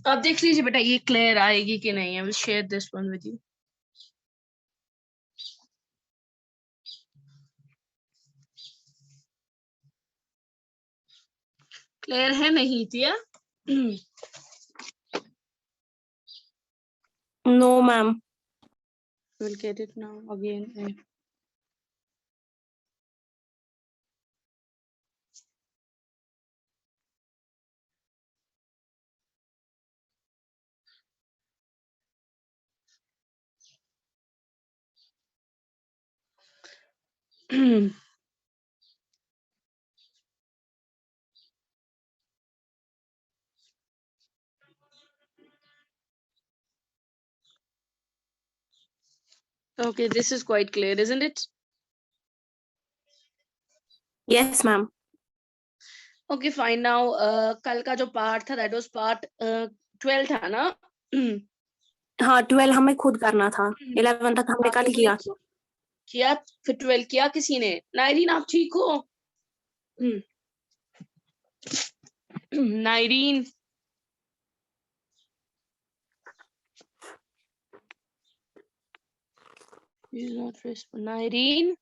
आप देख लीजिए बेटा ये क्लियर आएगी कि नहीं। I will share this one with you. Clear है नहीं थिया? No, ma'am. We'll get it now again. Okay, this is quite clear, isn't it? Yes, ma'am. Okay, fine. Now, कल का जो पार्ट था, that was part 12 था ना? हाँ 12 हमें खुद करना था, 11 तक हमने कल किया था। किया, फिर 12 किया किसी ने? नाइरीन आप ठीक हो? Nairin is not respond. Nairin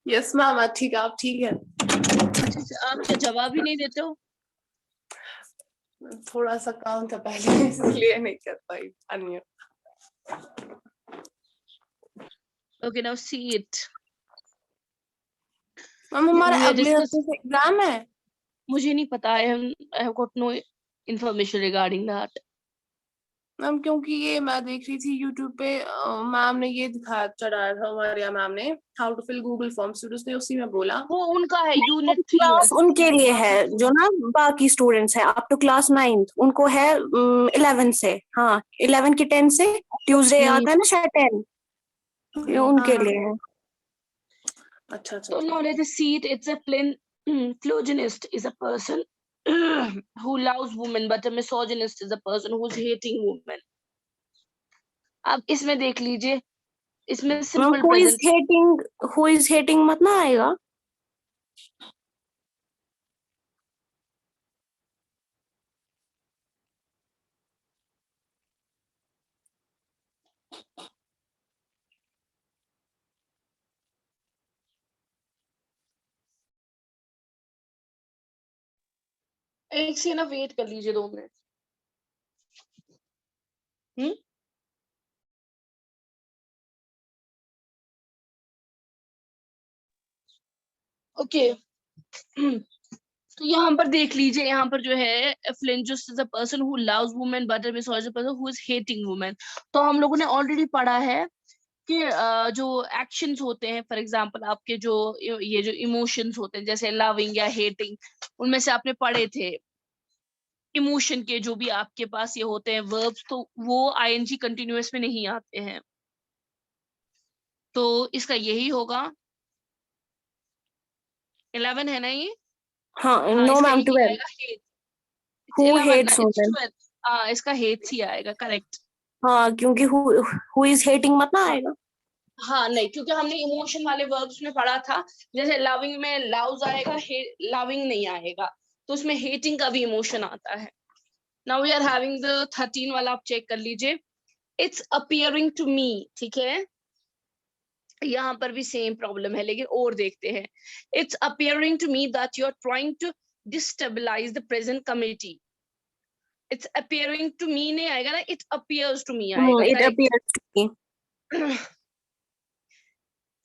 yes ma'am ठीक है, आप ठीक है? आप क्या जवाब ही नहीं देते हो? थोड़ा सा काम था पहले इसलिए नहीं कर पाई अन्य। Okay, now see it. Ma'am हमारा We are अगले हफ्ते से एग्जाम है। मुझे नहीं पता, I have got no information regarding that. Ma'am क्योंकि ये मैं देख रही थी यूट्यूब पे, मैम ने ये दिखाया, चढ़ाया था हमारे यहाँ मैम ने, how to fill Google forms, उसने उसी में बोला। वो उनका है यूनिट 3 क्लास उनके लिए है जो ना बाकी स्टूडेंट्स है अप टू क्लास 9th, उनको है 11 से। हाँ 11 की 10 से ट्यूसडे आता है ना शायद 10, ये उनके लिए है। अच्छा अच्छा। So now let us see it. It's a plain philogynist is a person who loves women, but a misogynist is a person who's hating women. अब इसमें देख लीजिए, इसमें simple present who is hating मत ना आएगा। एक से ना वेट कर लीजिए 2 मिनट। ओके तो यहाँ पर देख लीजिए, यहाँ पर जो है फ्लिंजस is a person who loves women but a misogynist person who is hating women. तो हम लोगों ने ऑलरेडी पढ़ा है कि जो एक्शंस होते हैं, फॉर एग्जांपल आपके जो ये जो इमोशंस होते हैं जैसे लविंग या हेटिंग, उनमें से आपने पढ़े थे इमोशन के जो भी आपके पास ये होते हैं वर्ब्स, तो वो आईएनजी कंटिन्यूअस में नहीं आते हैं। तो इसका यही होगा 11 है ना ये? हाँ no ma'am 12 who hates women। इसका हेट्स ही आएगा, करेक्ट। हाँ क्योंकि who is hating मत ना आएगा। हाँ नहीं, क्योंकि हमने इमोशन वाले वर्ब्स में पढ़ा था, जैसे लविंग में लव्स आएगा, लविंग नहीं आएगा, तो उसमें हेटिंग का भी इमोशन आता है। Now we are having the 13 वाला, आप चेक कर लीजिए। इट्स अपियरिंग टू मी, ठीक है, यहाँ पर भी सेम प्रॉब्लम है, लेकिन और देखते हैं। It's appearing to me that you are trying to destabilise the present committee. It's appearing to me नहीं आएगा ना, इट अपियर्स टू मी आएगा। it appears to me।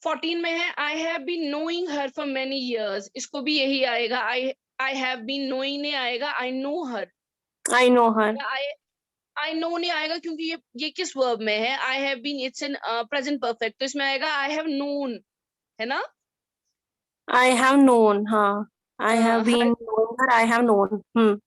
14 में है I have been knowing her for many years, इसको भी यही आएगा, आई हैव बीन नोइंग नहीं आएगा, I know her. I know her। I know नहीं आएगा क्योंकि ये किस वर्ब में है, I have been, it's in present perfect, तो इसमें आएगा आई हैव नोन, है ना? I have known। हाँ I have been known her, I have known।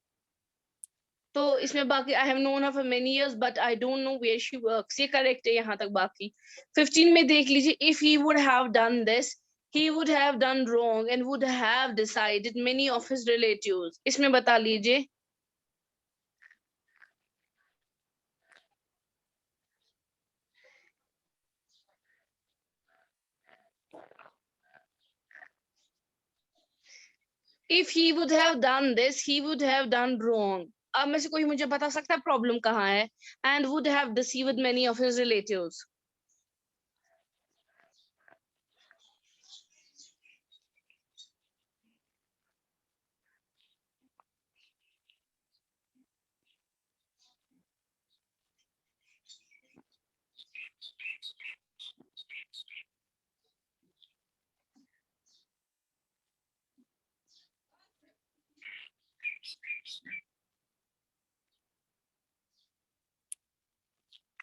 तो इसमें बाकी I have known her for many years but I don't know where she works, ये करेक्ट है यहाँ तक। बाकी 15 में देख लीजिए, if he would have done this he would have done wrong and would have decided many of his relatives, इसमें बता लीजिए। If he would have done this, he would have done wrong. आप में से कोई मुझे बता सकता है प्रॉब्लम कहाँ है? And would have deceived many of his relatives.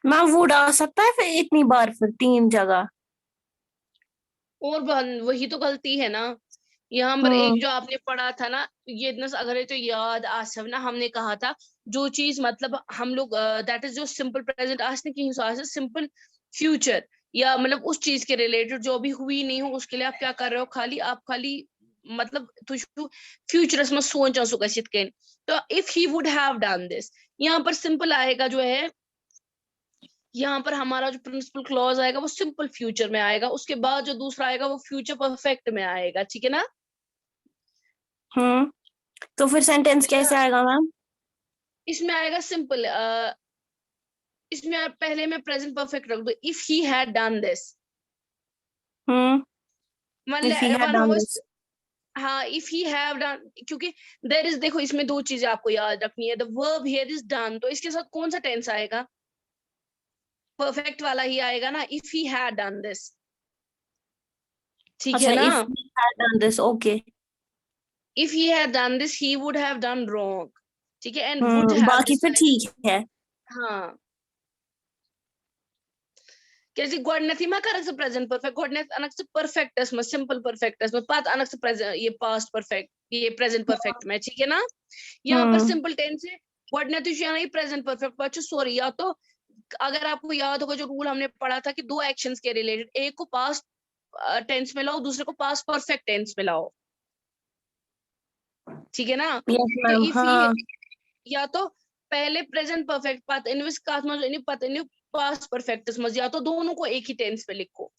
Ma'am would आ सकता है फिर इतनी बार, फिर 3 जगह? और वही तो गलती है ना यहाँ पर। एक जो आपने पढ़ा था ना, ये इतना अगर है तो याद आसव ना, हमने कहा था जो चीज मतलब हम लोग दैट इज जो सिंपल प्रेजेंट आज ने की सिंपल फ्यूचर, या मतलब उस चीज के रिलेटेड जो अभी हुई नहीं हो उसके लिए आप क्या कर रहे हो, खाली मतलब फ्यूचरस में सोचा सो गसित कन। तो if he would have done this, यहाँ पर सिंपल आएगा जो है, यहाँ पर हमारा जो प्रिंसिपल क्लॉज आएगा वो सिंपल फ्यूचर में आएगा, उसके बाद जो दूसरा आएगा वो फ्यूचर परफेक्ट में आएगा, ठीक है ना? तो फिर सेंटेंस तो कैसे आएगा मैम? इसमें आएगा सिंपल, इसमें पहले मैं प्रेजेंट परफेक्ट रख दू, if he had done this, if he had one done हो। दिस। हाँ, इफ ही हैव डन, क्योंकि देयर इज, देखो इसमें दो चीजें आपको याद रखनी है, the verb here is done, तो इसके साथ कौन सा टेंस आएगा? परफेक्ट वाला ही आएगा ना, if he had done this, ठीक अच्छा, है ना? If he had done this, okay. If he had done this he would have done wrong, ठीक है, एंड वुड हैव बाकी फिर डिसाइडेड। ठीक है। हाँ, कैसे गोडनेथी मा कर प्रेजेंट परफेक्ट, गोडनेथ अनक से परफेक्टस में, सिंपल परफेक्टस में, पात अनक से प्रेजेंट, ये पास्ट परफेक्ट, ये प्रेजेंट परफेक्ट में, ठीक है ना? यहाँ पर सिंपल टेंस है, गोडनेथ नहीं प्रेजेंट परफेक्ट बच्चों, सॉरी। या तो अगर आपको याद होगा जो रूल हमने पढ़ा था कि दो एक्शंस के रिलेटेड, एक को पास्ट टेंस में लाओ, दूसरे को पास्ट परफेक्ट टेंस में लाओ, ठीक है ना? यस तो मैम, इफ ये, हाँ। या तो पहले प्रेजेंट परफेक्ट पात इनविस कात में इन पत इन पास्ट परफेक्ट में, या तो दोनों को एक ही टेंस पे लिखो।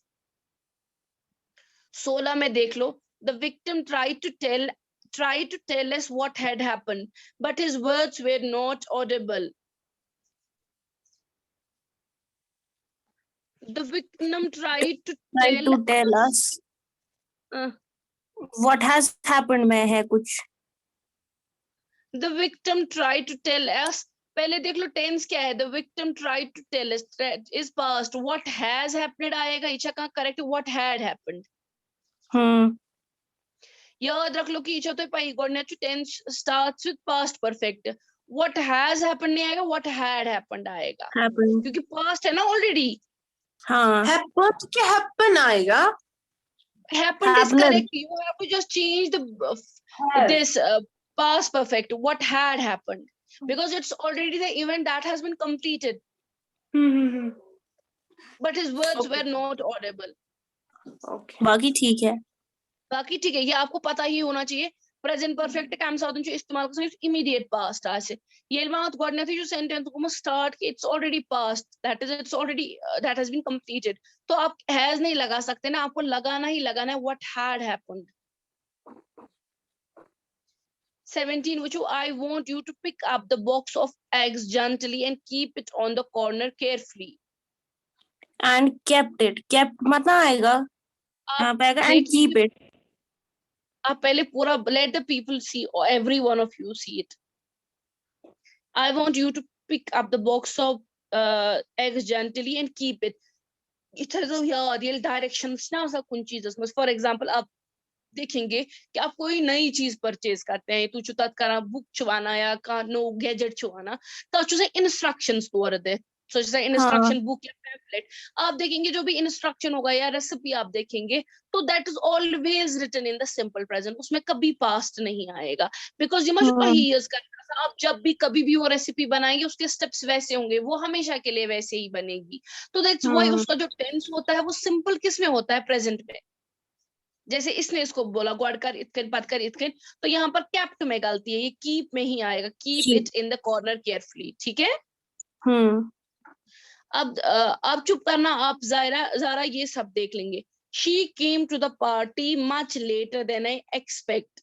16 में देख लो, the victim tried to tell us what had happened, but his words were not audible. The victim tried to Try tell to tell us, us what has happened में है कुछ। the victim tried to tell us, पहले देख लो tense क्या है, the victim tried to tell us is past, what has happened आएगा, इच्छा का करेक्ट what had happened। याद रख लो कि इच्छा तो पाई गोडनेट tense starts with past perfect, what has happened नहीं आएगा, what had happened आएगा, happened, क्योंकि पास्ट है ना ऑलरेडी। हाँ। हैपन क्या हैपन आएगा? happened is Happened, correct, you have to just change the Have. this past perfect, what had happened, because it's already the event that has been completed, but his words Okay. were not audible। Okay. बाकी ठीक है। बाकी ठीक है, ये आपको पता ही होना चाहिए। प्रेजेंट परफेक्ट कम साधन जो इस्तेमाल कर इमीडिएट पास्ट आसे, ये बात गोडनेथी जो सेंटेंस को स्टार्ट की it's already past, that is it's already that has been completed, तो आप हैज नहीं लगा सकते ना, आपको लगाना ही लगाना है what had happened. 17 which I want you to pick up the box of eggs gently and keep it on the corner carefully। And kept it, kept मत ना आएगा, यहाँ आप पे आएगा एंड देख कीप लीजिए, इट। आप पहले पूरा let the people see, or every one of you see it। I want you to pick up the box of eggs gently and keep it। इधर जो यार ये डायरेक्शंस ना सब कुछ चीज़, फॉर एग्जांपल आप देखेंगे कि आप कोई नई चीज परचेज करते हैं, तू चुतात करा बुक चुवाना या का नो गैजेट चुवाना, तो चुसे इंस्ट्रक्शंस तो दे, सो जैसे हाँ, इंस्ट्रक्शन बुक या पैम्फलेट आप देखेंगे, जो भी इंस्ट्रक्शन होगा या रेसिपी आप देखेंगे, तो that is always written in the simple present, उसमें कभी पास्ट नहीं आएगा, बिकॉज ये मशहूर ही यूज करता है। आप जब भी कभी भी वो रेसिपी बनाएंगे उसके स्टेप्स वैसे होंगे, वो हमेशा के लिए वैसे ही बनेगी, तो दैट्स व्हाई उसका जो टेंस होता है वो सिंपल किस में होता है, प्रेजेंट में। जैसे इसने इसको बोला गॉड कर इतकन पद कर इतकन, तो यहाँ पर कैप्ट में गलती है, ये कीप में ही आएगा, keep it in the corner carefully, ठीक है। अब चुप करना, आप ज़ारा ये सब देख लेंगे। She came to the party much later than I expect।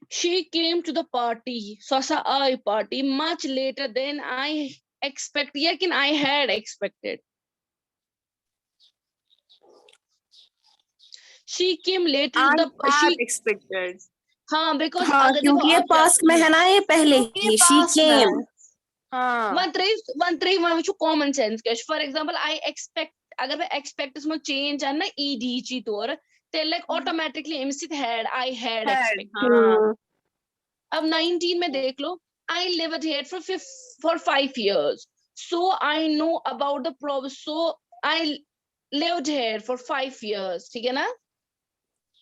She came to the party, Sasa I party, much later than I expect. Yakin I had expected. She came later to I the had she. expected. हाँ, because हाँ, अगर देखो क्योंकि ये आप past में है ना, ये पहले क्योंकि ये ही शी past में केम. है. हाँ. one which common sense cash. For example, I expect अगर मैं expect इसमें change है ना ed ची तौर, then like automatically MC had I had Had. expect. हाँ. अब 19 में देख लो, I lived here for 5 years, so I know about the problem. So I lived here for 5 years. ठीक है ना?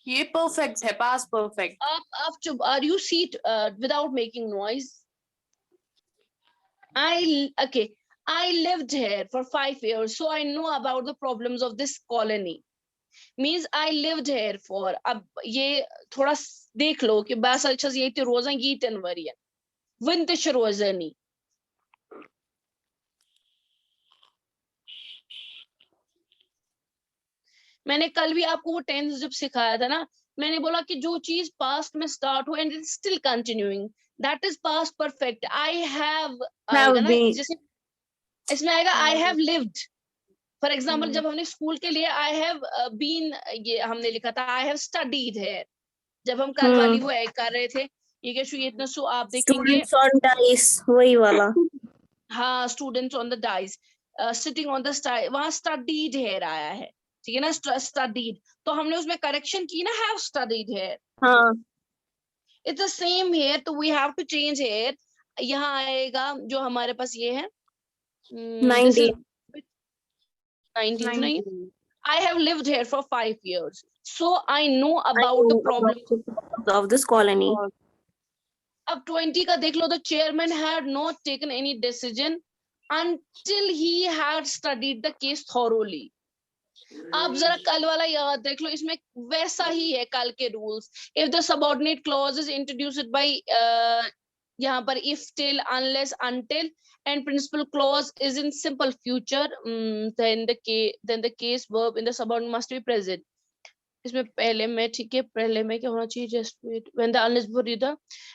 ये perfect है, past perfect. आप चुप, you sit without making noise. Okay. I lived here for 5 years, so I know about the problems of this colony. Means I lived here for. अब ये थोड़ा देख लो कि बस अच्छा ये तो रोज़ान गीतन वरियन. Winter रोज़ानी. मैंने कल भी आपको वो टेंस जब सिखाया था ना, मैंने बोला कि जो चीज पास्ट में स्टार्ट हो and it still continuing, that is past perfect. I have आएगा ना, been. जैसे इसमें आएगा I have lived. For example जब हमने स्कूल के लिए आई हैव बीन, ये हमने लिखा था आई हैव स्टडीड है. जब हम कल वाली वो कर रहे थे, ये क्या ये इतना सो आप देखेंगे. Students on dice, वही वाला. हाँ, students on the dice, sitting on the वहां स्टडीड हेयर आया है. ठीक है ना, स्टडीड. तो हमने उसमें करेक्शन की ना, हैव स्टडीड हेयर. हाँ. इट्स द सेम हेयर, तो we have to change here. यहाँ आएगा जो हमारे पास ये है, दिस इज 19. 19 नहीं. I have lived here for 5 years, so I know I about the know problem. about the problems of this colony. अब 20 का देख लो. The chairman had not taken any decision until he had studied the case thoroughly. आप जरा कल वाला याद देख लो, इसमें वैसा ही है कल के rules. If the subordinate clause is introduced by यहाँ पर if till unless until and principal clause is in simple future, then the case verb in the subordinate must be present. इसमें पहले में ठीक है, पहले में क्या होना चाहिए, just wait, when the unless before the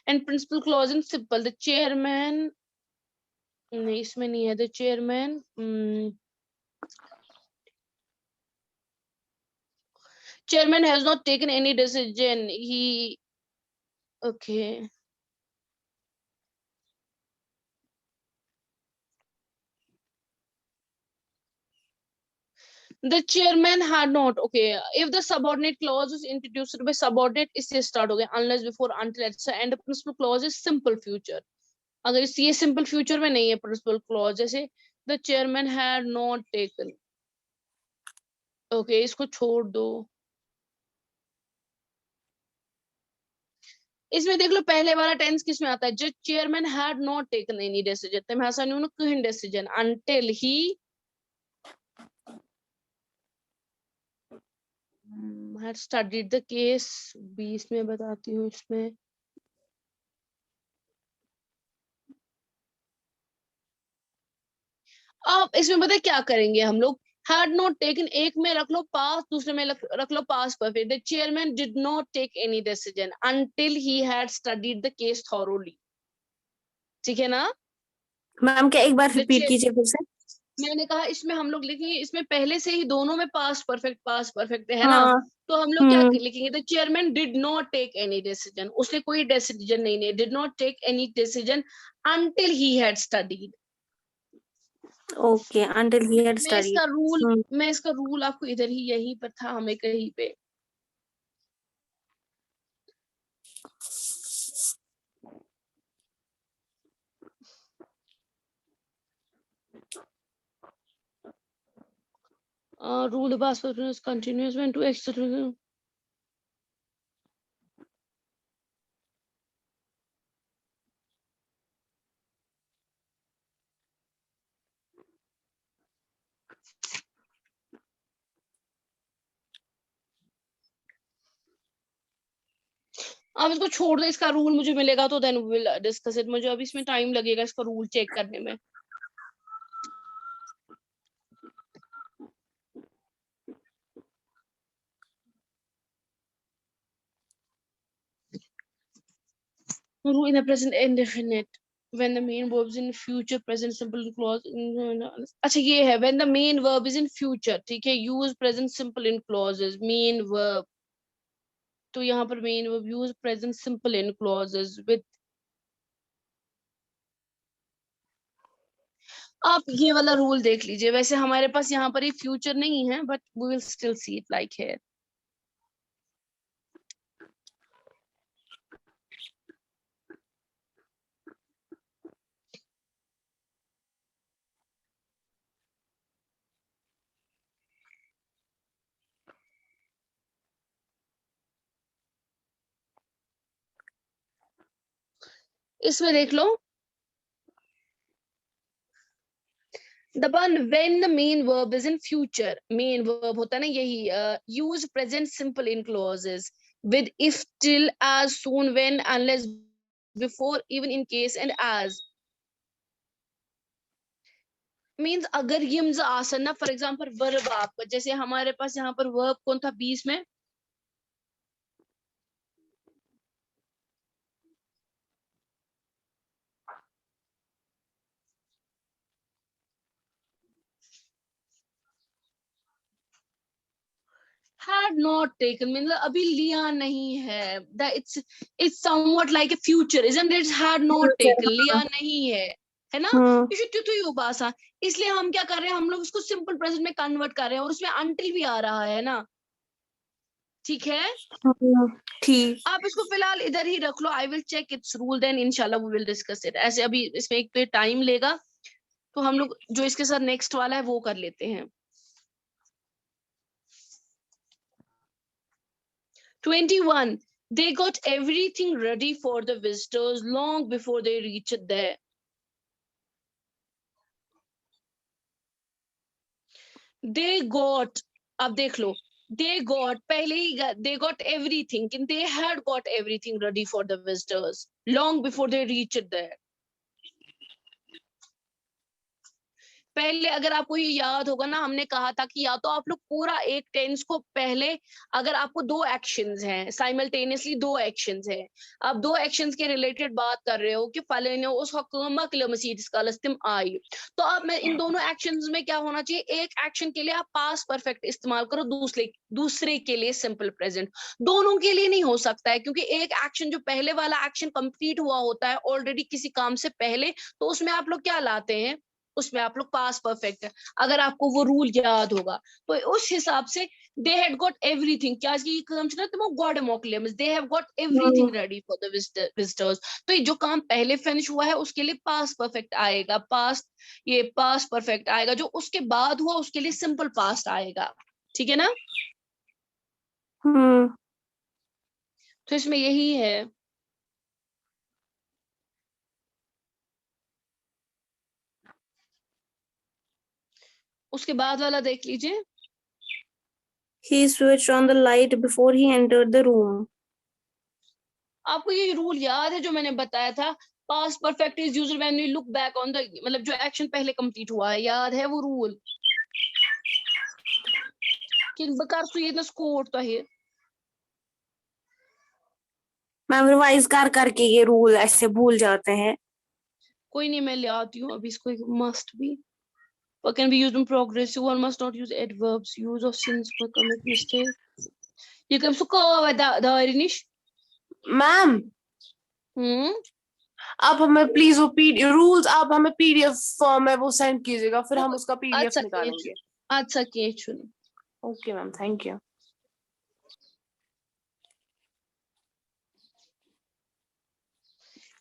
and principal clause in simple, the chairman, नहीं इसमें नहीं है, the chairman, chairman has not taken any decision. He, okay. The chairman had not, okay. If the subordinate clause is introduced by subordinate, इससे start हो गया, unless before until etc. And the principal clause is simple future. अगर ये simple future में नहीं है principal clause, जैसे the chairman had not taken. Okay, इसको छोड़ दो. इसमें देख लो पहले वाला टेंस किस में आता है, जब chairman had not taken any decision, तब ऐसा नहीं उन्होंने कहीं decision until he had studied the case. 20 में बताती हूँ इसमें. अब इसमें पता है क्या करेंगे हम लोग, had not taken एक में रख लो पास, दूसरे में रख लो पास perfect. The chairman did not take any decision until he had studied the case thoroughly. ठीक है ना मैम क्या एक बार रिपीट कीजिए फिर से. मैंने कहा इसमें हम लोग लिखेंगे, इसमें पहले से ही दोनों में पास परफेक्ट है ना. हाँ. तो हम लोग क्या लिखेंगे, the chairman did not take any decision, उसने कोई डिसीजन नहीं, did not take any decision until he had studied. Okay, until he had मैं studied. इसका रूल आपको इधर ही यहीं पर था, हमें कहीं पे. Rule the past perfect continuous when to extra. अब इसको छोड़ दो, इसका रूल मुझे मिलेगा तो then we will discuss it. मुझे अभी इसमें टाइम लगेगा इसका रूल चेक करने में. Rule in the present indefinite when the main verb is in future present simple clause. अच्छा ये है when the main verb is in future, ठीक है, use present simple in clauses. main verb, तो यहाँ पर main verb use present simple in clauses with. आप ये वाला रूल देख लीजिए, वैसे हमारे पास यहाँ पर ये फ्यूचर नहीं है, but we will still see it like here. इसमें देख लो, the one when the main verb is in future, main verb होता है ना यही, use present simple in clauses with if, till, as, soon, when, unless, before, even, in case and as. Means अगर ये हमजा आसन ना, फॉर एग्जाम्पल वर्ब आपका, जैसे हमारे पास यहाँ पर वर्ब कौन था 20 में, had not taken, मतलब अभी लिया नहीं है, that it's somewhat like a future, isn't it? had not taken, लिया नहीं है ना, ये उबासा, इसलिए हम क्या कर रहे हैं, हम लोग उसको सिंपल प्रेजेंट में कन्वर्ट कर रहे हैं और उसमें until भी आ रहा है ना, ठीक है. ठीक, आप इसको फिलहाल इधर ही रख लो, I will check its rule, then इंशाल्लाह वी विल डिस्कस इट. ऐसे अभी इसमें एक तो टाइम लेगा, तो हम लोग जो इसके साथ नेक्स्ट वाला है वो कर लेते हैं. 21. They got everything ready for the visitors long before they reached there. They got, अब देख लो, they got पहले ही they got everything, they had got everything ready for the visitors long before they reached there. पहले अगर आपको ये याद होगा ना, हमने कहा था कि या तो आप लोग पूरा एक टेंस को पहले, अगर आपको दो एक्शंस हैं साइमल्टेनियसली, दो एक्शंस हैं, आप दो एक्शंस के रिलेटेड बात कर रहे हो कि फलाने उस हुक्मा के लिए मसीद इसका लस्तिम आई, तो अब मैं इन दोनों एक्शंस में क्या होना चाहिए, एक एक्शन के लिए आप पास्ट परफेक्ट इस्तेमाल करो, दूसरे के लिए सिंपल प्रेजेंट. दोनों के लिए नहीं हो सकता है, क्योंकि एक एक्शन जो पहले वाला एक्शन कंप्लीट हुआ होता है ऑलरेडी किसी काम से पहले, तो उसमें आप लोग क्या लाते हैं, उसमें आप लोग पास्ट परफेक्ट है. अगर आपको वो रूल याद होगा तो उस हिसाब से दे हैड गॉट एवरीथिंग, क्या समझना, तुम गॉड मोक्लेम्स, they have got everything ready for the visitors. तो ये जो काम पहले फिनिश हुआ है उसके लिए पास्ट परफेक्ट आएगा, ये पास्ट परफेक्ट आएगा, जो उसके बाद हुआ उसके लिए सिंपल पास्ट आएगा, ठीक है ना. तो इसमें यही है. उसके बाद वाला देख लीजिए. He switched on the light before he entered the room. आपको ये रूल याद है जो मैंने बताया था, past perfect is used when you look back on the, मतलब जो एक्शन पहले कंप्लीट हुआ है, याद है वो रूल कि बकार सुयेदनस कोड तो है. मैम रिवाइज कर करके ये रूल ऐसे भूल जाते हैं. कोई नहीं, मैं ले आती हूँ अभी इसको. Must be or can be used in progressive, one must not use adverbs, use of since for commit mistake. ये कब सुका हुआ दा रिनिश मैम आप हमें प्लीज वो रूल्स आप हमें पीडीएफ फॉर्म में वो सेंड कीजिएगा, फिर हम उसका पीडीएफ निकालेंगे. अच्छा किए चुने. Okay ma'am, thank you.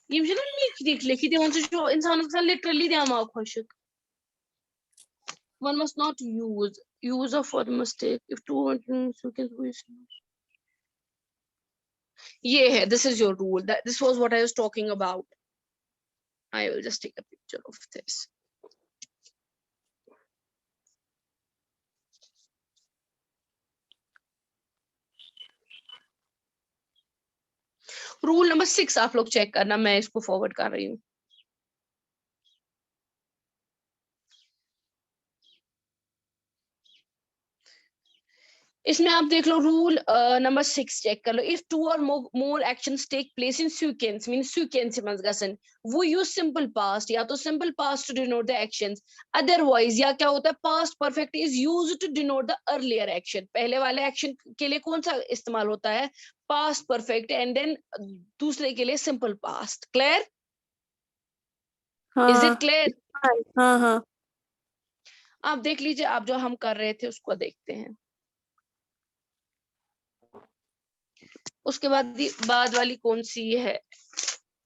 ये मुझे ना देख लिखी थी वहां से, जो इंसान के साथ लिटरली दिमाग खुशक. One must not use of for the mistake if two you can use. ये है, this is your rule, that this was what I was talking about. I will just take a picture of this. Rule number 6 आप लोग check करना, मैं इसको forward कर रही हूँ. इसमें आप देख लो रूल नंबर 6 चेक कर लो. If two or more actions take place in sequence mean sequence मंज गसन वो यूज सिंपल पास्ट या तो simple past to denote the actions. Otherwise या क्या होता है past perfect is used to denote the earlier action. पहले वाले एक्शन के लिए कौन सा इस्तेमाल होता है पास्ट परफेक्ट एंड देन दूसरे के लिए सिंपल पास्ट. क्लियर? इज हाँ इट क्लियर? हाँ हाँ. आप देख लीजिए आप जो हम कर रहे थे उसको देखते हैं. उसके बाद वाली कौन सी है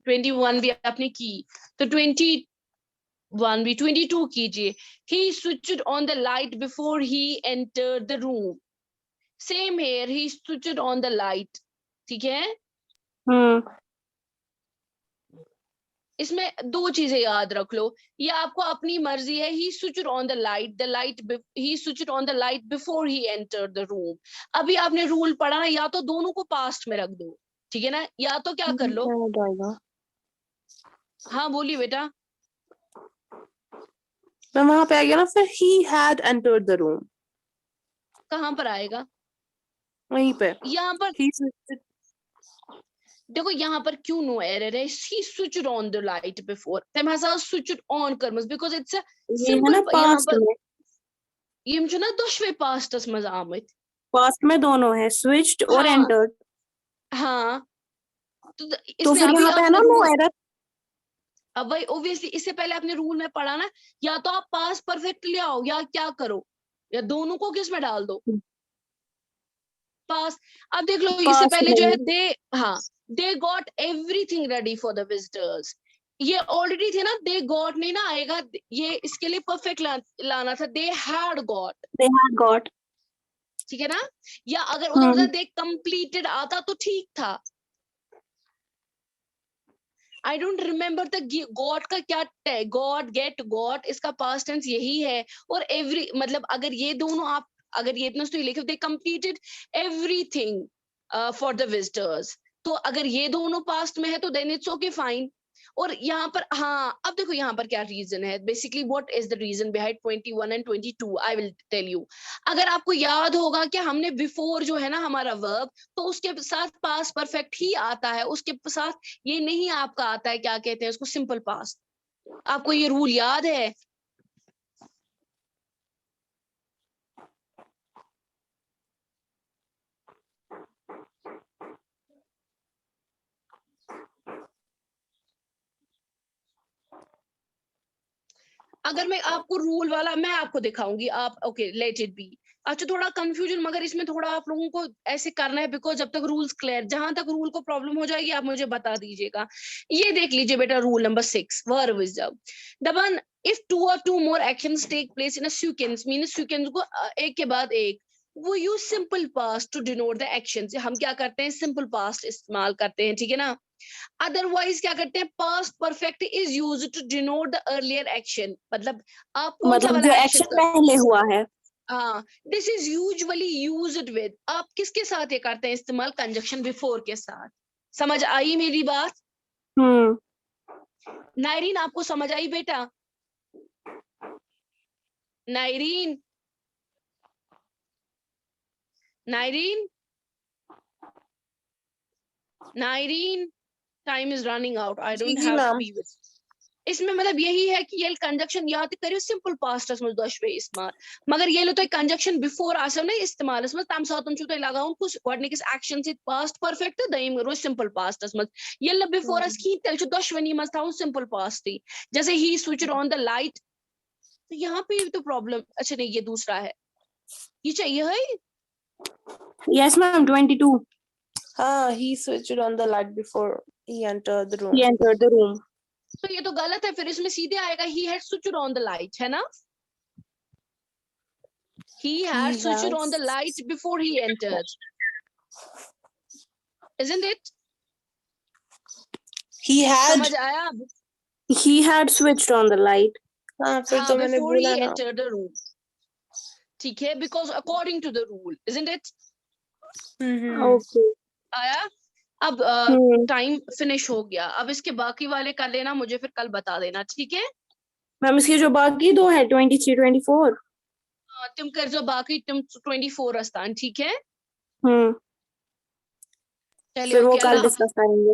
21 भी आपने की तो 21 भी 22 कीजिए. He switched on the light before he entered the room. Same here, he switched on the light. ठीक है. इसमें दो चीजें याद रख लो. ये आपको अपनी मर्जी है. He switched on the light. He switched on the light before he entered the room. अभी आपने रूल पढ़ा ना या तो दोनों को पास्ट में रख दो. ठीक है ना. या तो क्या कर लो. हाँ बोलिए बेटा. मैं वहां पे आ गया ना फिर he had entered the room. कहाँ पर आएगा वहीं पे यहाँ पर. he switched. देखो यहाँ पर क्यों नो एरर है. He switched on the light before. तम हसा switched on करमस because it's a ये है ना simple. यहाँ पास्ट पर में. यम छु ना दोशवे पास्टस मज आमत. पास्ट में दोनों है स्विच्ड और हाँ. एंटर्ड. हाँ तो तो इसमें फिर अभी यहाँ पे है आपने ना नो रूल. एरर. अब भाई ऑब्वियसली इससे पहले आपने रूल में पढ़ा ना या तो आप पास परफेक्ट ले आओ या क्या करो या दोनों को किस में डाल दो पास. अब देख लो इससे पास्ट पहले जो है में they got everything ready for the visitors. ये ऑलरेडी थे ना. दे गॉट नहीं ना आएगा. ये इसके लिए परफेक्ट लाना था. They had got. ठीक है ना. या अगर उधर दे कंप्लीटेड आता तो ठीक था. I don't remember the got का क्या गॉट गेट गॉट इसका पास्ट टेंस यही है. और एवरी मतलब अगर ये दोनों आप अगर ये इतना तो लिखे दे completed everything for the visitors. तो अगर ये दोनों पास्ट में है तो देन इट्स ओके फाइन. और यहाँ पर हाँ अब देखो यहाँ पर क्या रीजन है. Basically what is the reason behind 21 and 22 I will tell you. अगर आपको याद होगा कि हमने बिफोर जो है ना हमारा वर्ब तो उसके साथ पास्ट परफेक्ट ही आता है. उसके साथ ये नहीं आपका आता है क्या कहते हैं उसको सिंपल पास्ट. आपको ये रूल याद है. अगर मैं आपको रूल वाला मैं आपको दिखाऊंगी आप ओके लेट इट बी. अच्छा थोड़ा कंफ्यूजन मगर इसमें थोड़ा आप लोगों को ऐसे करना है बिकॉज जब तक रूल्स क्लियर जहां तक रूल को प्रॉब्लम हो जाएगी आप मुझे बता दीजिएगा. ये देख लीजिए बेटा रूल नंबर 6 वर्ब इज दबन if two more actions take place in a sequence mean sequence को एक के बाद एक वो use simple past to denote the actions. हम क्या करते हैं सिंपल पास्ट इस्तेमाल करते हैं. ठीक है ना. अदरवाइज क्या करते हैं past perfect is used to denote the earlier action. मतलब आप कौन सा मतलब जो वाला एक्शन एक्शन पहले हुआ है. हाँ this is usually used with. आप किसके साथ ये करते हैं इस्तेमाल कंजक्शन बिफोर के साथ. समझ आई मेरी बात. नायरीन आपको समझ आई बेटा. नायरीन नायरीन नायरीन time is running out. I जी डोंट जी have to ma'am. Be with. इसमें मतलब यही है कि ये कंजक्शन या तो करियो सिंपल पास्ट में दोशवे इस्तेमाल मगर ये लो तो कंजक्शन बिफोर आसम नहीं इस्तेमाल इसमें तम सातम छु तो लगाउन कुछ गॉडनिकस एक्शन से पास्ट परफेक्ट दयम रो सिंपल पास्ट में ये लो बिफोर अस की तेल छु दोशवनी में था सिंपल पास्ट ही. जैसे ही स्विच्ड ऑन द लाइट तो यहाँ पे तो प्रॉब्लम. अच्छा नहीं ये दूसरा है. ये चाहिए है. Yes ma'am 22. हाँ he switched on the light before he entered the room. He entered the room. तो ये तो गलत है. फिर इसमें सीधे आएगा he had switched on the light है ना. He had switched on the light before he entered. Isn't it? He had. समझ आया. He had switched on the light. हाँ फिर तो मैंने before he बोला ना. entered the room. ठीक है because according to the rule isn't it. Okay. आया. अब टाइम फिनिश हो गया. अब इसके बाकी वाले कर लेना मुझे फिर कल बता देना. ठीक है मैम इसके जो बाकी दो है 23 24. तुम कर जो बाकी तुम 24 अस्तान, ठीक है? हम्म, चलिए फिर वो ओके, कल अल्लाह डिस्कस करेंगे।